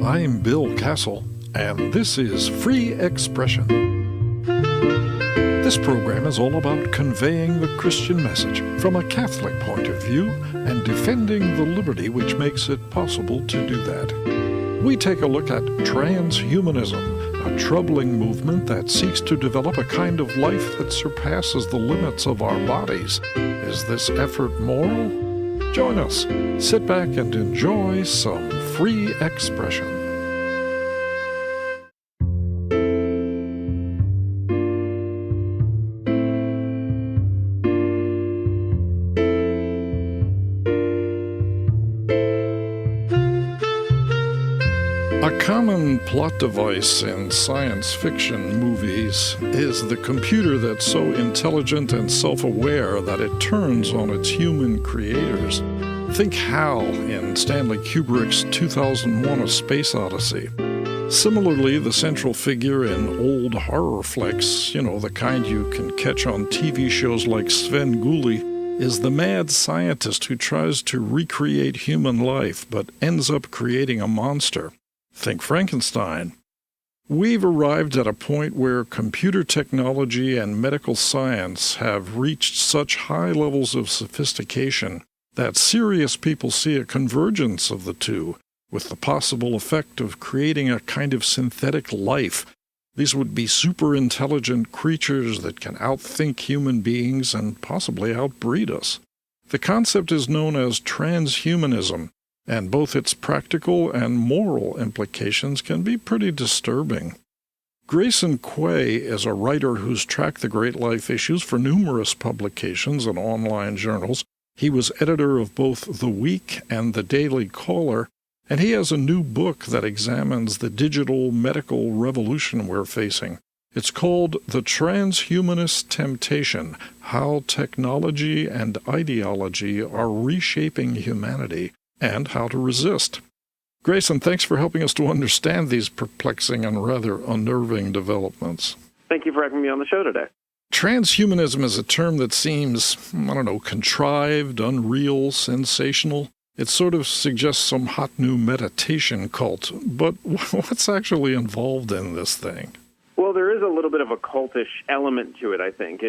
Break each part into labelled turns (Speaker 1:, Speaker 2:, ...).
Speaker 1: I'm Bill Kassel, and this is Free Expression. This program is all about conveying the Christian message from a Catholic point of view and defending the liberty which makes it possible to do that. We take a look at transhumanism, a troubling movement that seeks to develop a kind of life that surpasses the limits of our bodies. Is this effort moral? Join us. Sit back and enjoy some free expression. A common plot device in science fiction movies is the computer that's so intelligent and self-aware that it turns on its human creators. Think HAL in Stanley Kubrick's 2001: A Space Odyssey. Similarly, the central figure in old horror flicks, the kind you can catch on TV shows like Sven Gulli, is the mad scientist who tries to recreate human life but ends up creating a monster. Think Frankenstein. We've arrived at a point where computer technology and medical science have reached such high levels of sophistication that serious people see a convergence of the two, with the possible effect of creating a kind of synthetic life. These would be super-intelligent creatures that can outthink human beings and possibly outbreed us. The concept is known as transhumanism, and both its practical and moral implications can be pretty disturbing. Grayson Quay is a writer who's tracked the great life issues for numerous publications and online journals. He was editor of both The Week and The Daily Caller, and he has a new book that examines the digital medical revolution we're facing. It's called The Transhumanist Temptation: How Technology and Ideology Are Reshaping Humanity, and How to Resist. Grayson, thanks for helping us to understand these perplexing and rather unnerving developments.
Speaker 2: Thank you for having me on the show today.
Speaker 1: Transhumanism is a term that seems, contrived, unreal, sensational. It sort of suggests some hot new meditation cult. But what's actually involved in this thing?
Speaker 2: Well, there is a little bit of a cultish element to it, I think.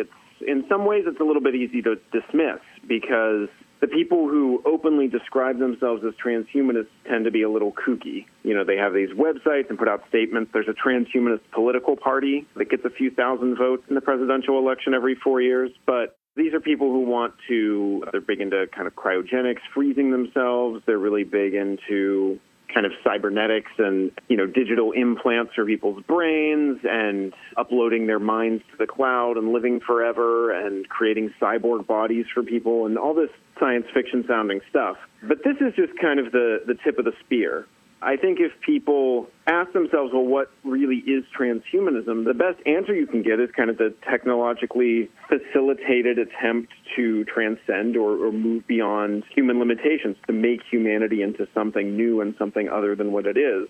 Speaker 2: In some ways, it's a little bit easy to dismiss because the people who openly describe themselves as transhumanists tend to be a little kooky. They have these websites and put out statements. There's a transhumanist political party that gets a few thousand votes in the presidential election every 4 years. But these are people who they're big into kind of cryogenics, freezing themselves. They're really big into kind of cybernetics and, digital implants for people's brains and uploading their minds to the cloud and living forever and creating cyborg bodies for people and all this science fiction sounding stuff. But this is just kind of the tip of the spear. I think if people ask themselves, well, what really is transhumanism, the best answer you can get is kind of the technologically facilitated attempt to transcend or move beyond human limitations, to make humanity into something new and something other than what it is.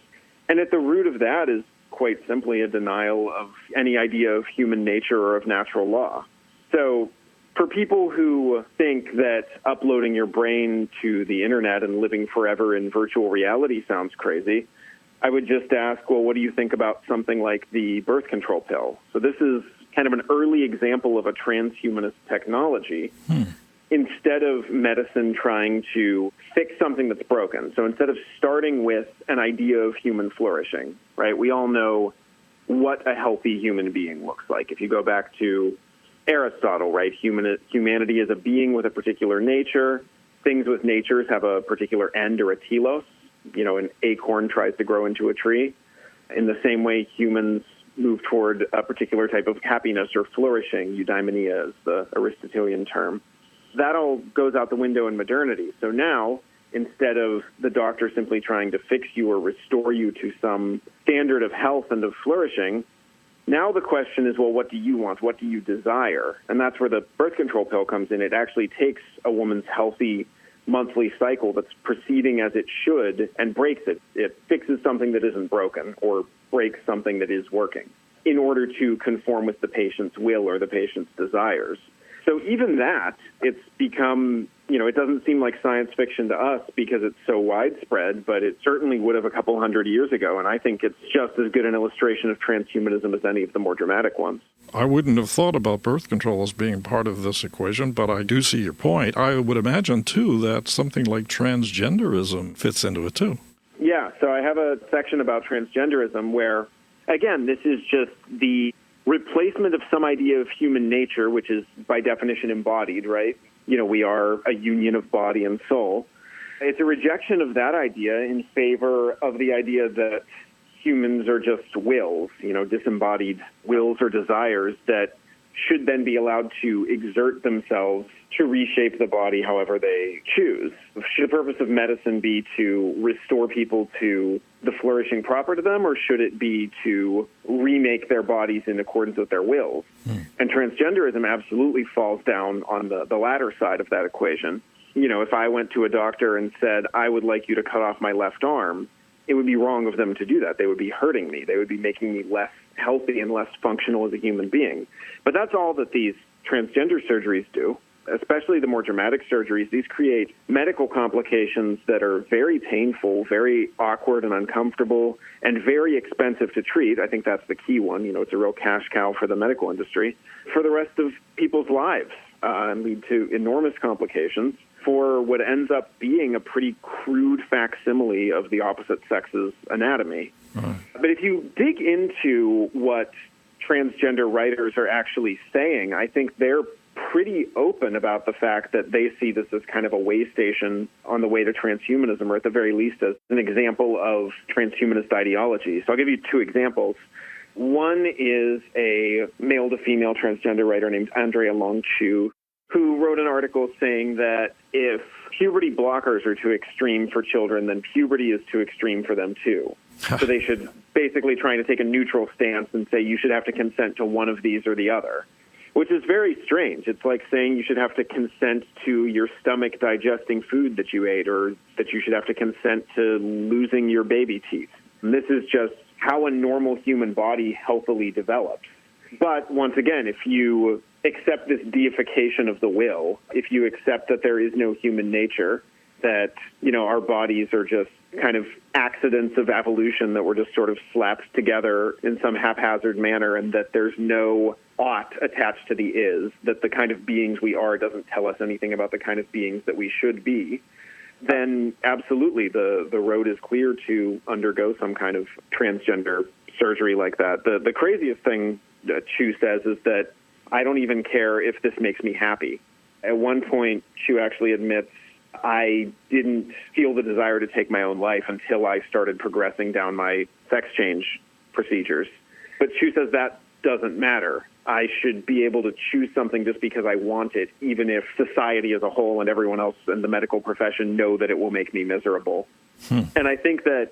Speaker 2: And at the root of that is quite simply a denial of any idea of human nature or of natural law. So for people who think that uploading your brain to the internet and living forever in virtual reality sounds crazy, I would just ask, well, what do you think about something like the birth control pill? So this is kind of an early example of a transhumanist technology. Instead of medicine trying to fix something that's broken. So instead of starting with an idea of human flourishing, right? We all know what a healthy human being looks like. If you go back to Aristotle, right? Humanity is a being with a particular nature. Things with natures have a particular end or a telos. An acorn tries to grow into a tree. In the same way, humans move toward a particular type of happiness or flourishing. Eudaimonia is the Aristotelian term. That all goes out the window in modernity. So now, instead of the doctor simply trying to fix you or restore you to some standard of health and of flourishing, now the question is, well, what do you want? What do you desire? And that's where the birth control pill comes in. It actually takes a woman's healthy monthly cycle that's proceeding as it should and breaks it. It fixes something that isn't broken or breaks something that is working in order to conform with the patient's will or the patient's desires. So even that, it's become, it doesn't seem like science fiction to us because it's so widespread, but it certainly would have a couple hundred years ago. And I think it's just as good an illustration of transhumanism as any of the more dramatic ones.
Speaker 1: I wouldn't have thought about birth control as being part of this equation, but I do see your point. I would imagine, too, that something like transgenderism fits into it, too.
Speaker 2: Yeah, so I have a section about transgenderism where, again, this is just the replacement of some idea of human nature, which is by definition embodied, right? We are a union of body and soul. It's a rejection of that idea in favor of the idea that humans are just wills, disembodied wills or desires that should then be allowed to exert themselves to reshape the body however they choose. Should the purpose of medicine be to restore people to the flourishing proper to them, or should it be to remake their bodies in accordance with their wills? And transgenderism absolutely falls down on the latter side of that equation. If I went to a doctor and said, I would like you to cut off my left arm, it would be wrong of them to do that. They would be hurting me. They would be making me less healthy and less functional as a human being. But that's all that these transgender surgeries do, especially the more dramatic surgeries. These create medical complications that are very painful, very awkward and uncomfortable, and very expensive to treat. I think that's the key one. It's a real cash cow for the medical industry for the rest of people's lives and lead to enormous complications for what ends up being a pretty crude facsimile of the opposite sex's anatomy. But if you dig into what transgender writers are actually saying, I think they're pretty open about the fact that they see this as kind of a way station on the way to transhumanism, or at the very least as an example of transhumanist ideology. So I'll give you two examples. One is a male-to-female transgender writer named Andrea Longchu, who wrote an article saying that if puberty blockers are too extreme for children, then puberty is too extreme for them too. So they should basically trying to take a neutral stance and say you should have to consent to one of these or the other, which is very strange. It's like saying you should have to consent to your stomach digesting food that you ate, or that you should have to consent to losing your baby teeth. And this is just how a normal human body healthily develops. But once again, if you accept this deification of the will, if you accept that there is no human nature, that, our bodies are just kind of accidents of evolution that were just sort of slapped together in some haphazard manner, and that there's no ought attached to the is, that the kind of beings we are doesn't tell us anything about the kind of beings that we should be, then absolutely the road is clear to undergo some kind of transgender surgery like that. The craziest thing that Chu says is that I don't even care if this makes me happy. At one point, Chu actually admits, I didn't feel the desire to take my own life until I started progressing down my sex change procedures. But Chu says that doesn't matter. I should be able to choose something just because I want it, even if society as a whole and everyone else in the medical profession know that it will make me miserable. And I think that,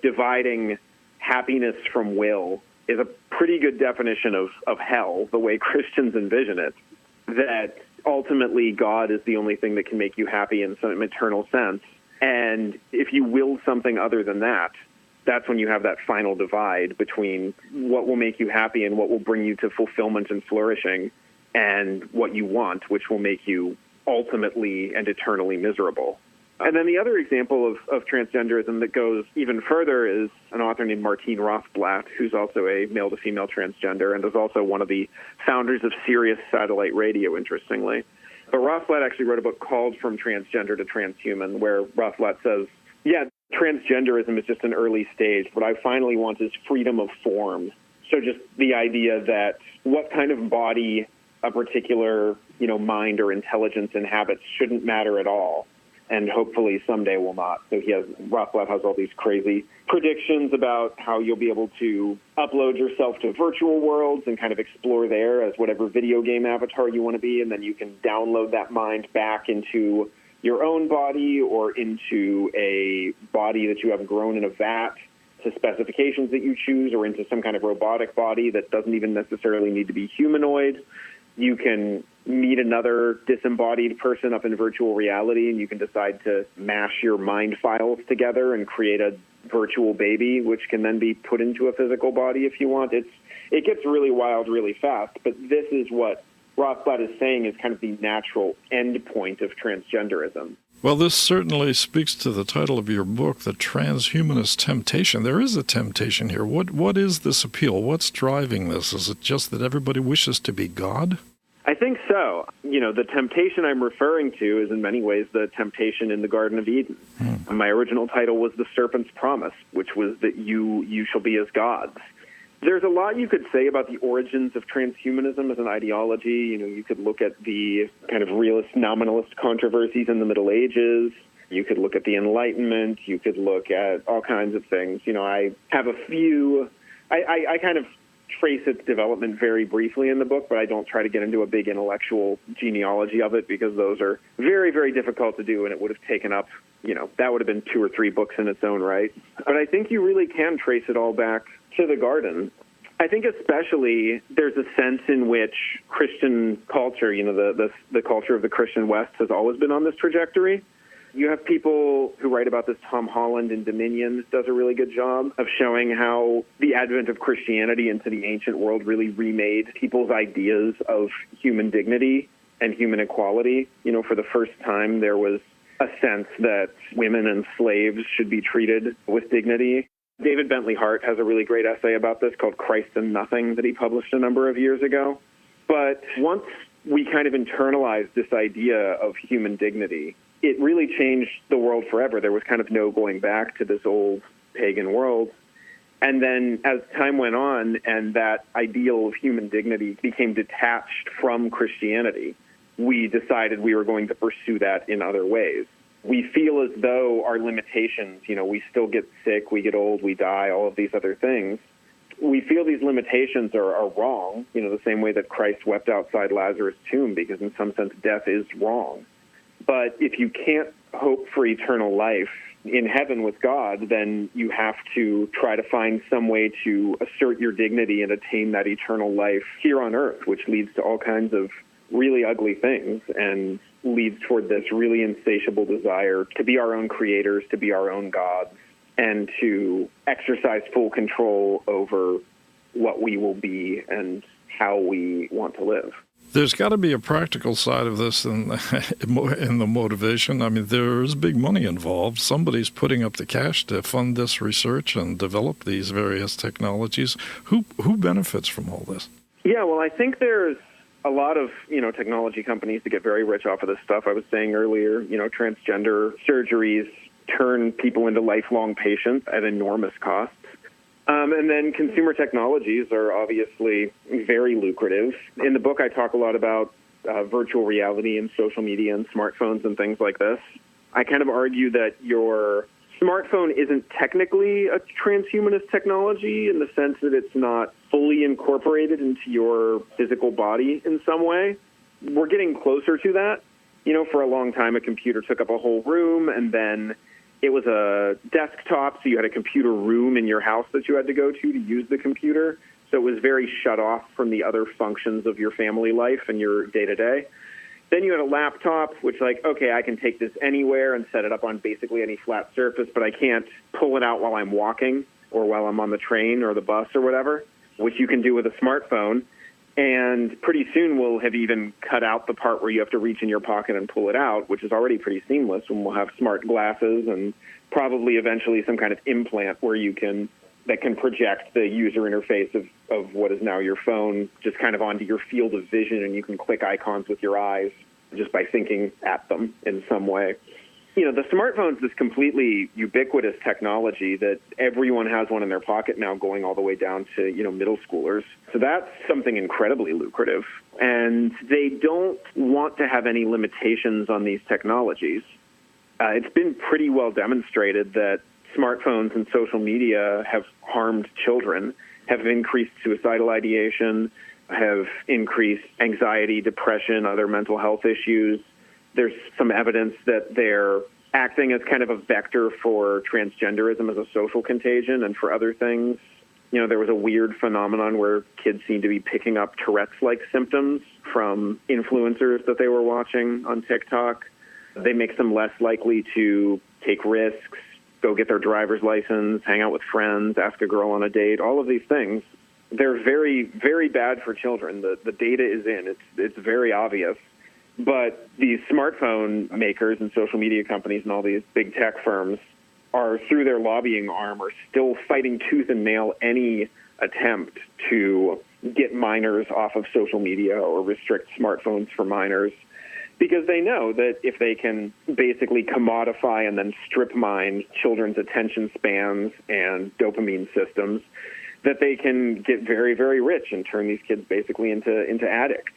Speaker 2: dividing happiness from will is a pretty good definition of hell, the way Christians envision it, that ultimately God is the only thing that can make you happy in some eternal sense. And if you will something other than that, that's when you have that final divide between what will make you happy and what will bring you to fulfillment and flourishing, and what you want, which will make you ultimately and eternally miserable. And then the other example of transgenderism that goes even further is an author named Martine Rothblatt, who's also a male-to-female transgender and is also one of the founders of Sirius Satellite Radio, interestingly. But Rothblatt actually wrote a book called From Transgender to Transhuman, where Rothblatt says, transgenderism is just an early stage. What I finally want is freedom of form. So just the idea that what kind of body a particular, mind or intelligence inhabits shouldn't matter at all. And hopefully someday will not. So Rothblatt has all these crazy predictions about how you'll be able to upload yourself to virtual worlds and kind of explore there as whatever video game avatar you want to be, and then you can download that mind back into your own body or into a body that you have grown in a vat to specifications that you choose, or into some kind of robotic body that doesn't even necessarily need to be humanoid. You can meet another disembodied person up in virtual reality, and you can decide to mash your mind files together and create a virtual baby, which can then be put into a physical body if you want. It gets really wild really fast, but this is what Rothbard is saying is kind of the natural end point of transgenderism.
Speaker 1: Well, this certainly speaks to the title of your book, The Transhumanist Temptation. There is a temptation here. What is this appeal? What's driving this? Is it just that everybody wishes to be God?
Speaker 2: I think so. The temptation I'm referring to is in many ways the temptation in the Garden of Eden. My original title was The Serpent's Promise, which was that you shall be as gods. There's a lot you could say about the origins of transhumanism as an ideology. You could look at the kind of realist nominalist controversies in the Middle Ages. You could look at the Enlightenment. You could look at all kinds of things. I have a few. I kind of trace its development very briefly in the book, but I don't try to get into a big intellectual genealogy of it because those are very, very difficult to do, and it would have taken up, that would have been 2 or 3 books in its own right. But I think you really can trace it all back to the garden. I think especially there's a sense in which Christian culture, the culture of the Christian West has always been on this trajectory. You have people who write about this. Tom Holland in Dominion does a really good job of showing how the advent of Christianity into the ancient world really remade people's ideas of human dignity and human equality. For the first time, there was a sense that women and slaves should be treated with dignity. David Bentley Hart has a really great essay about this called Christ and Nothing that he published a number of years ago. But once we kind of internalized this idea of human dignity, it really changed the world forever. There was kind of no going back to this old pagan world. And then as time went on and that ideal of human dignity became detached from Christianity, we decided we were going to pursue that in other ways. We feel as though our limitations, we still get sick, we get old, we die, all of these other things. We feel these limitations are wrong, the same way that Christ wept outside Lazarus' tomb, because in some sense death is wrong. But if you can't hope for eternal life in heaven with God, then you have to try to find some way to assert your dignity and attain that eternal life here on earth, which leads to all kinds of really ugly things and leads toward this really insatiable desire to be our own creators, to be our own gods, and to exercise full control over what we will be and how we want to live.
Speaker 1: There's got to be a practical side of this in the motivation. I mean, there's big money involved. Somebody's putting up the cash to fund this research and develop these various technologies. Who benefits from all this?
Speaker 2: Yeah, well, I think there's a lot of, technology companies that get very rich off of this stuff. I was saying earlier, transgender surgeries turn people into lifelong patients at enormous costs. And then consumer technologies are obviously very lucrative. In the book, I talk a lot about virtual reality and social media and smartphones and things like this. I kind of argue that your smartphone isn't technically a transhumanist technology in the sense that it's not fully incorporated into your physical body in some way. We're getting closer to that. For a long time, a computer took up a whole room, and then it was a desktop, so you had a computer room in your house that you had to go to use the computer. So it was very shut off from the other functions of your family life and your day-to-day. Then you had a laptop, which okay, I can take this anywhere and set it up on basically any flat surface, but I can't pull it out while I'm walking or while I'm on the train or the bus or whatever, which you can do with a smartphone. And pretty soon we'll have even cut out the part where you have to reach in your pocket and pull it out, which is already pretty seamless, and we'll have smart glasses and probably eventually some kind of implant where that can project the user interface of what is now your phone just kind of onto your field of vision, and you can click icons with your eyes just by thinking at them in some way. The smartphone's this completely ubiquitous technology that everyone has one in their pocket now, going all the way down to, middle schoolers. So that's something incredibly lucrative. And they don't want to have any limitations on these technologies. It's been pretty well demonstrated that smartphones and social media have harmed children, have increased suicidal ideation, have increased anxiety, depression, other mental health issues. There's some evidence that they're acting as kind of a vector for transgenderism as a social contagion and for other things. There was a weird phenomenon where kids seem to be picking up Tourette's-like symptoms from influencers that they were watching on TikTok. They make them less likely to take risks, go get their driver's license, hang out with friends, ask a girl on a date, all of these things. they're very, very bad for children. The data is in. It's very obvious. But these smartphone makers and social media companies and all these big tech firms are, through their lobbying arm, are still fighting tooth and nail any attempt to get minors off of social media or restrict smartphones for minors, because they know that if they can basically commodify and then strip mine children's attention spans and dopamine systems, that they can get very, very rich and turn these kids basically into addicts.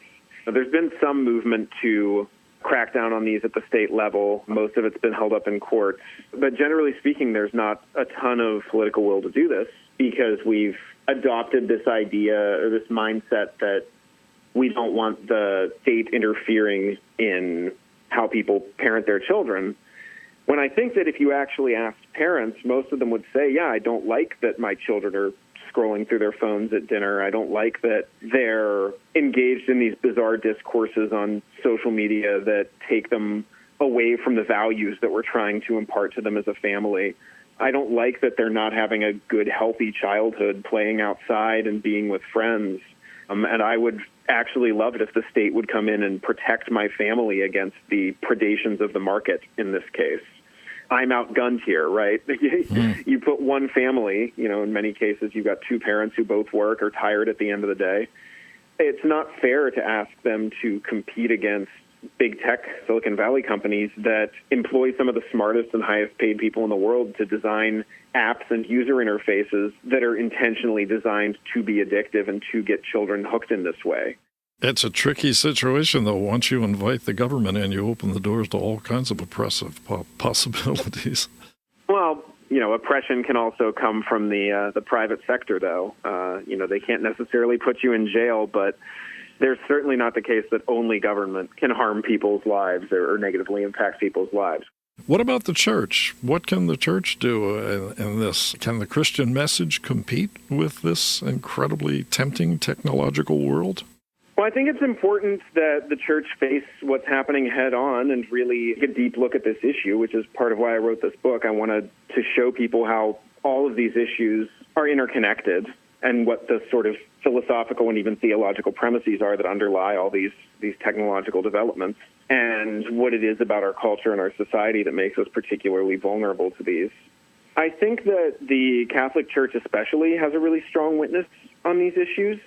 Speaker 2: Now, there's been some movement to crack down on these at the state level. Most of it's been held up in courts. But generally speaking, there's not a ton of political will to do this because we've adopted this idea or this mindset that we don't want the state interfering in how people parent their children. When I think that if you actually asked parents, most of them would say, yeah, I don't like that my children are scrolling through their phones at dinner. I don't like that they're engaged in these bizarre discourses on social media that take them away from the values that we're trying to impart to them as a family. I don't like that they're not having a good, healthy childhood playing outside and being with friends. And I would actually love it if the state would come in and protect my family against the predations of the market in this case. I'm outgunned here, right? You put one family, in many cases you've got two parents who both work or tired at the end of the day. It's not fair to ask them to compete against big tech Silicon Valley companies that employ some of the smartest and highest paid people in the world to design apps and user interfaces that are intentionally designed to be addictive and to get children hooked in this way.
Speaker 1: It's a tricky situation, though. Once you invite the government in, you open the doors to all kinds of oppressive possibilities.
Speaker 2: Well, oppression can also come from the private sector, though. They can't necessarily put you in jail, but there's certainly not the case that only government can harm people's lives or negatively impact people's lives.
Speaker 1: What about the church? What can the church do in this? Can the Christian message compete with this incredibly tempting technological world?
Speaker 2: Well, I think it's important that the church face what's happening head on and really take a deep look at this issue, which is part of why I wrote this book. I wanted to show people how all of these issues are interconnected and what the sort of philosophical and even theological premises are that underlie all these technological developments and what it is about our culture and our society that makes us particularly vulnerable to these. I think that the Catholic Church especially has a really strong witness on these issues.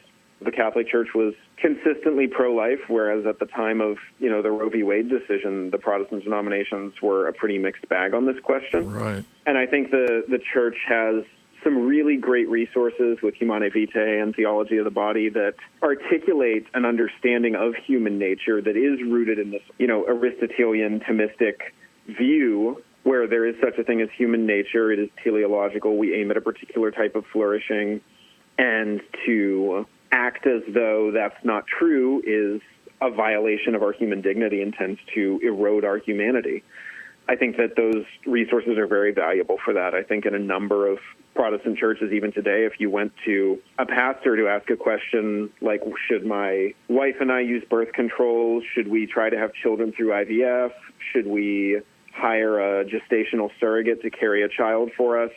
Speaker 2: The Catholic Church was consistently pro-life, whereas at the time of, the Roe v. Wade decision, the Protestant denominations were a pretty mixed bag on this question.
Speaker 1: Right.
Speaker 2: And I think the Church has some really great resources with Humanae Vitae and Theology of the Body that articulate an understanding of human nature that is rooted in this, Aristotelian Thomistic view where there is such a thing as human nature. It is teleological. We aim at a particular type of flourishing, and to act as though that's not true is a violation of our human dignity and tends to erode our humanity. I think that those resources are very valuable for that. I think in a number of Protestant churches, even today, if you went to a pastor to ask a question like, should my wife and I use birth control? Should we try to have children through IVF? Should we hire a gestational surrogate to carry a child for us?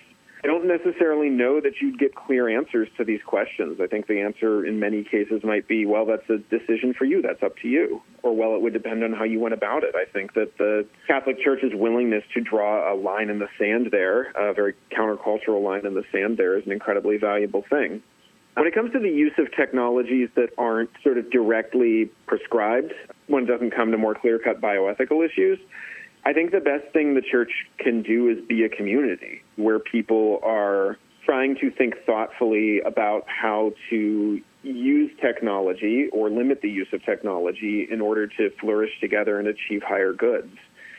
Speaker 2: I don't necessarily know that you'd get clear answers to these questions. I think the answer in many cases might be, well, that's a decision for you. That's up to you. Or, well, it would depend on how you went about it. I think that the Catholic Church's willingness to draw a line in the sand there, a very countercultural line in the sand there, is an incredibly valuable thing. When it comes to the use of technologies that aren't sort of directly prescribed, when it doesn't come to more clear-cut bioethical issues, I think the best thing the church can do is be a community where people are trying to think thoughtfully about how to use technology or limit the use of technology in order to flourish together and achieve higher goods.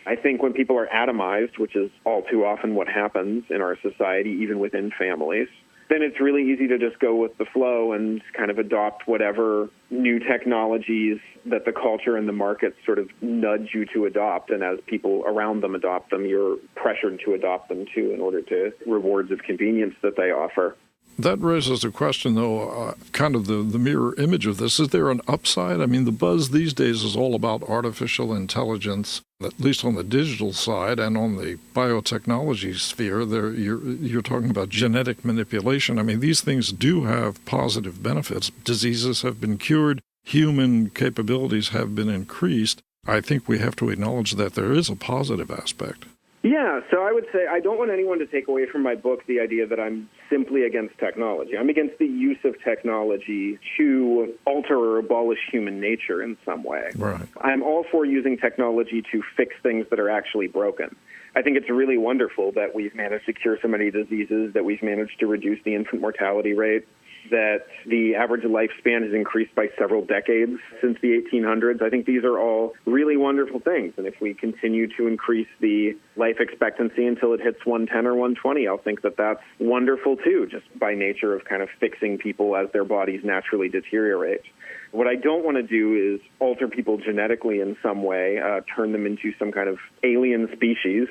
Speaker 2: I think when people are atomized, which is all too often what happens in our society, even within families, then it's really easy to just go with the flow and kind of adopt whatever new technologies that the culture and the market sort of nudge you to adopt. And as people around them adopt them, you're pressured to adopt them too in order to rewards of convenience that they offer.
Speaker 1: That raises a question, though, kind of the mirror image of this. Is there an upside? I mean, the buzz these days is all about artificial intelligence, at least on the digital side, and on the biotechnology sphere. You're talking about genetic manipulation. I mean, these things do have positive benefits. Diseases have been cured. Human capabilities have been increased. I think we have to acknowledge that there is a positive aspect.
Speaker 2: Yeah, so I would say I don't want anyone to take away from my book the idea that I'm simply against technology. I'm against the use of technology to alter or abolish human nature in some way.
Speaker 1: Right.
Speaker 2: I'm all for using technology to fix things that are actually broken. I think it's really wonderful that we've managed to cure so many diseases, that we've managed to reduce the infant mortality rate, that the average lifespan has increased by several decades since the 1800s. I think these are all really wonderful things. And if we continue to increase the life expectancy until it hits 110 or 120, I'll think that that's wonderful too, just by nature of kind of fixing people as their bodies naturally deteriorate. What I don't want to do is alter people genetically in some way, turn them into some kind of alien species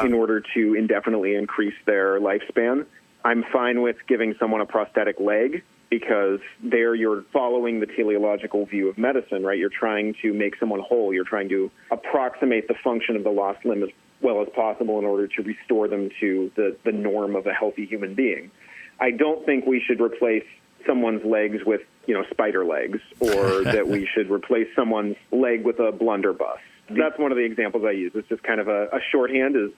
Speaker 2: in order to indefinitely increase their lifespan. I'm fine with giving someone a prosthetic leg because there you're following the teleological view of medicine, right? You're trying to make someone whole. You're trying to approximate the function of the lost limb as well as possible in order to restore them to the norm of a healthy human being. I don't think we should replace someone's legs with, spider legs, or that we should replace someone's leg with a blunderbuss. That's one of the examples I use. It's just kind of a shorthand is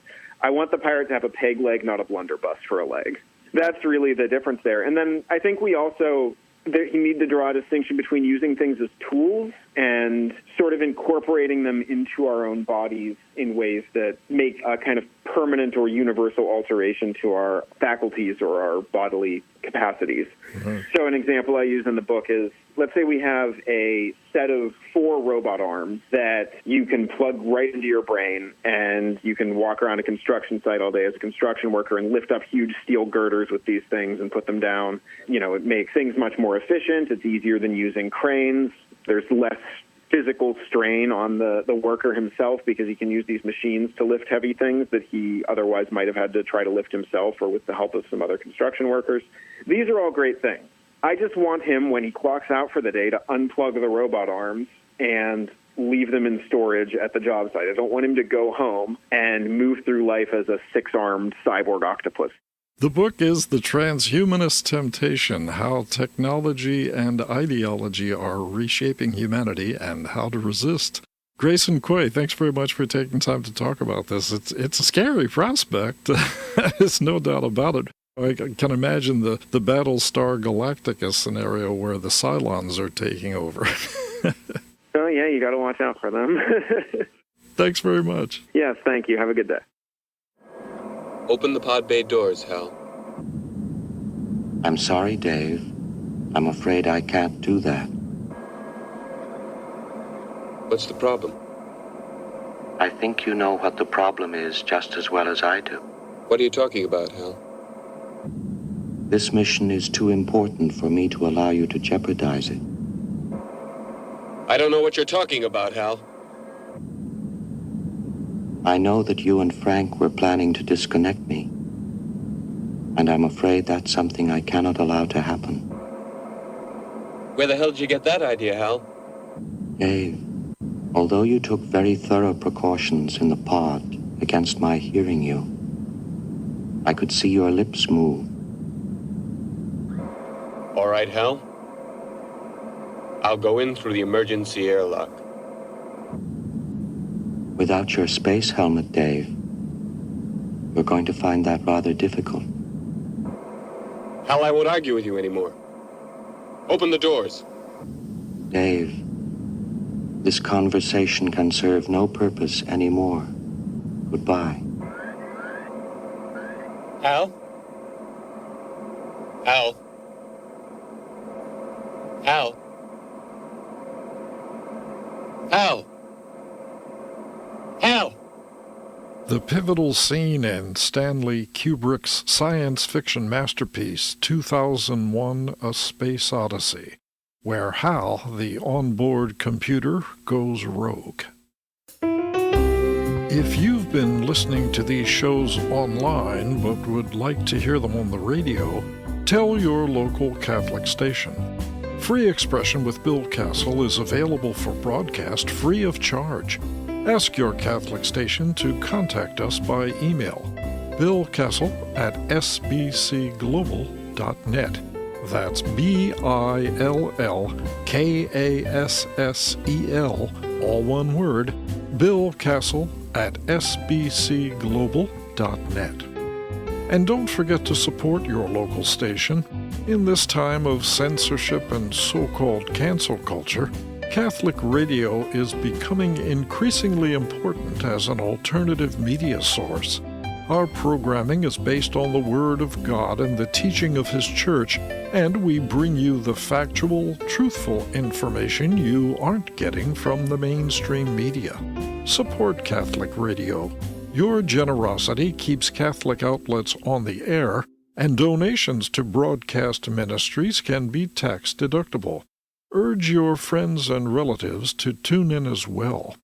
Speaker 2: I want the pirate to have a peg leg, not a blunderbuss for a leg. That's really the difference there. And then I think we also need to draw a distinction between using things as tools and sort of incorporating them into our own bodies in ways that make a kind of permanent or universal alteration to our faculties or our bodily capacities. Mm-hmm. So an example I use in the book is, let's say we have a set of 4 robot arms that you can plug right into your brain, and you can walk around a construction site all day as a construction worker and lift up huge steel girders with these things and put them down. It makes things much more efficient. It's easier than using cranes. There's less physical strain on the worker himself because he can use these machines to lift heavy things that he otherwise might have had to try to lift himself or with the help of some other construction workers. These are all great things. I just want him, when he clocks out for the day, to unplug the robot arms and leave them in storage at the job site. I don't want him to go home and move through life as a 6-armed cyborg octopus.
Speaker 1: The book is The Transhumanist Temptation, How Technology and Ideology Are Reshaping Humanity and How to Resist. Grayson Quay, thanks very much for taking time to talk about this. It's a scary prospect. There's no doubt about it. I can imagine the Battlestar Galactica scenario where the Cylons are taking over.
Speaker 2: Oh, yeah, you got to watch out for them.
Speaker 1: Thanks very much.
Speaker 2: Yes, thank you. Have a good day.
Speaker 3: Open the pod bay doors, Hal.
Speaker 4: I'm sorry, Dave. I'm afraid I can't do that.
Speaker 3: What's the problem?
Speaker 4: I think you know what the problem is just as well as I do.
Speaker 3: What are you talking about, Hal?
Speaker 4: This mission is too important for me to allow you to jeopardize it.
Speaker 3: I don't know what you're talking about, Hal.
Speaker 4: I know that you and Frank were planning to disconnect me, and I'm afraid that's something I cannot allow to happen.
Speaker 3: Where the hell did you get that idea, Hal?
Speaker 4: Dave, although you took very thorough precautions in the pod against my hearing you, I could see your lips move.
Speaker 3: All right, Hal. I'll go in through the emergency airlock.
Speaker 4: Without your space helmet, Dave, you're going to find that rather difficult.
Speaker 3: Hal, I won't argue with you anymore. Open the doors.
Speaker 4: Dave, this conversation can serve no purpose anymore. Goodbye.
Speaker 3: Hal? Hal? Hal? Hal? Hal!
Speaker 1: The pivotal scene in Stanley Kubrick's science fiction masterpiece 2001: A Space Odyssey, where Hal, the onboard computer, goes rogue. If you've been listening to these shows online but would like to hear them on the radio, Tell your local Catholic station. Free Expression with Bill Kassel is available for broadcast free of charge. Ask your Catholic station to contact us by email. Bill Kassel at sbcglobal.net. That's BILLKASSEL, all one word, Bill Kassel at sbcglobal.net. And don't forget to support your local station. In this time of censorship and so-called cancel culture, Catholic radio is becoming increasingly important as an alternative media source. Our programming is based on the Word of God and the teaching of His Church, and we bring you the factual, truthful information you aren't getting from the mainstream media. Support Catholic radio. Your generosity keeps Catholic outlets on the air, and donations to broadcast ministries can be tax-deductible. Urge your friends and relatives to tune in as well.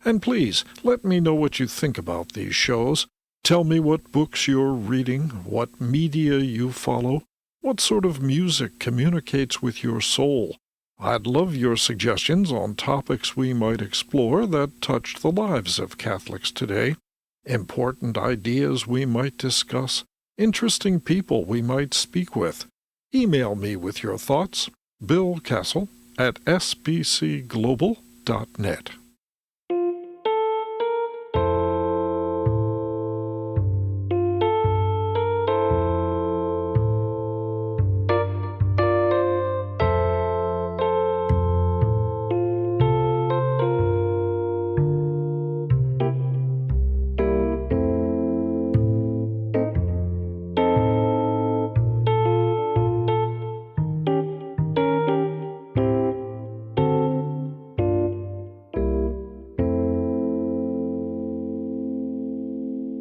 Speaker 1: And please, let me know what you think about these shows. Tell me what books you're reading, what media you follow, what sort of music communicates with your soul. I'd love your suggestions on topics we might explore that touch the lives of Catholics today. Important ideas we might discuss, interesting people we might speak with. Email me with your thoughts, Bill Kassel at sbcglobal.net.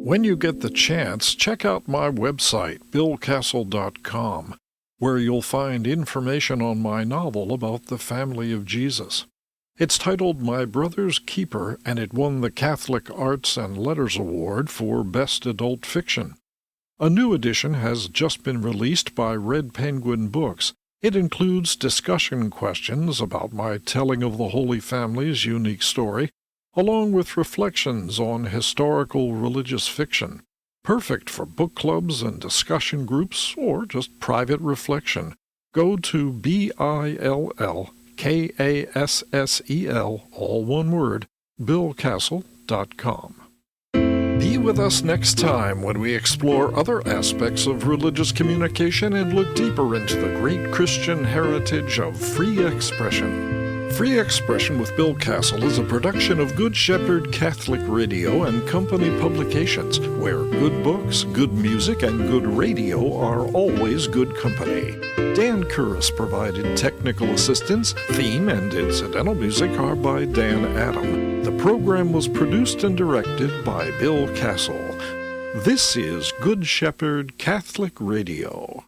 Speaker 1: When you get the chance, check out my website, billkassel.com, where you'll find information on my novel about the family of Jesus. It's titled My Brother's Keeper, and it won the Catholic Arts and Letters Award for Best Adult Fiction. A new edition has just been released by Red Penguin Books. It includes discussion questions about my telling of the Holy Family's unique story, along with reflections on historical religious fiction, perfect for book clubs and discussion groups or just private reflection. Go to BILLKASSEL, all one word, billkassel.com. Be with us next time when we explore other aspects of religious communication and look deeper into the great Christian heritage of free expression. Free Expression with Bill Kassel is a production of Good Shepherd Catholic Radio and Company Publications, where good books, good music, and good radio are always good company. Dan Curris provided technical assistance. Theme and incidental music are by Dan Adam. The program was produced and directed by Bill Kassel. This is Good Shepherd Catholic Radio.